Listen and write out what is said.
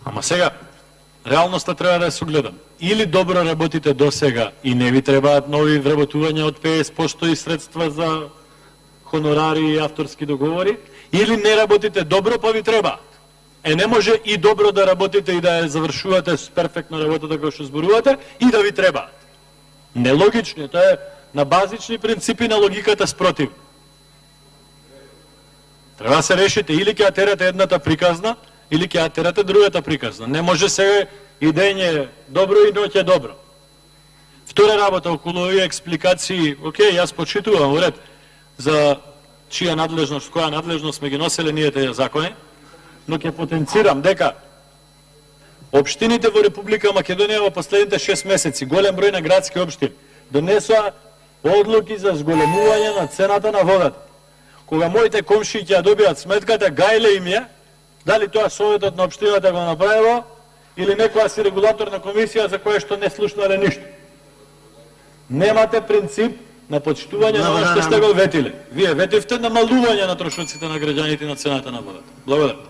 Ама сега, реалноста треба да ја согледам. Или добро работите до сега и не ви требаат нови вработувања од 50% и средства за хонорари и авторски договори, или не работите добро, па ви требаат. Не може и добро да работите и да ја завршувате с перфектна работата која што зборувате и да ви требаат. Нелогично, тоа е на базични принципи на логиката спротив. Треба да се решите, или ќе ја терате едната приказна, или ќе ја терате другата приказна. Не може се и ден е добро и ноќ е добро. Втора работа околу овие експликации, окей, јас почитувам, уред, за чија надлежност, која надлежност сме ги носеле ние тие закони, но ќе потенцирам дека општините во Република Македонија во последните 6 месеци, голем број на градски општини, донесоа одлуки за зголемување на цената на водата. Кога моите комшии ќе ја добијат сметката, гајле им е, дали тоа советот на општината го направило, или некоја си регулаторна комисија за која што не слушнале ништо. Немате принцип на почитување на што сте го ветиле. Вие ветивте намалување на трошоците на граѓаните и на цената на водата. Благодарам.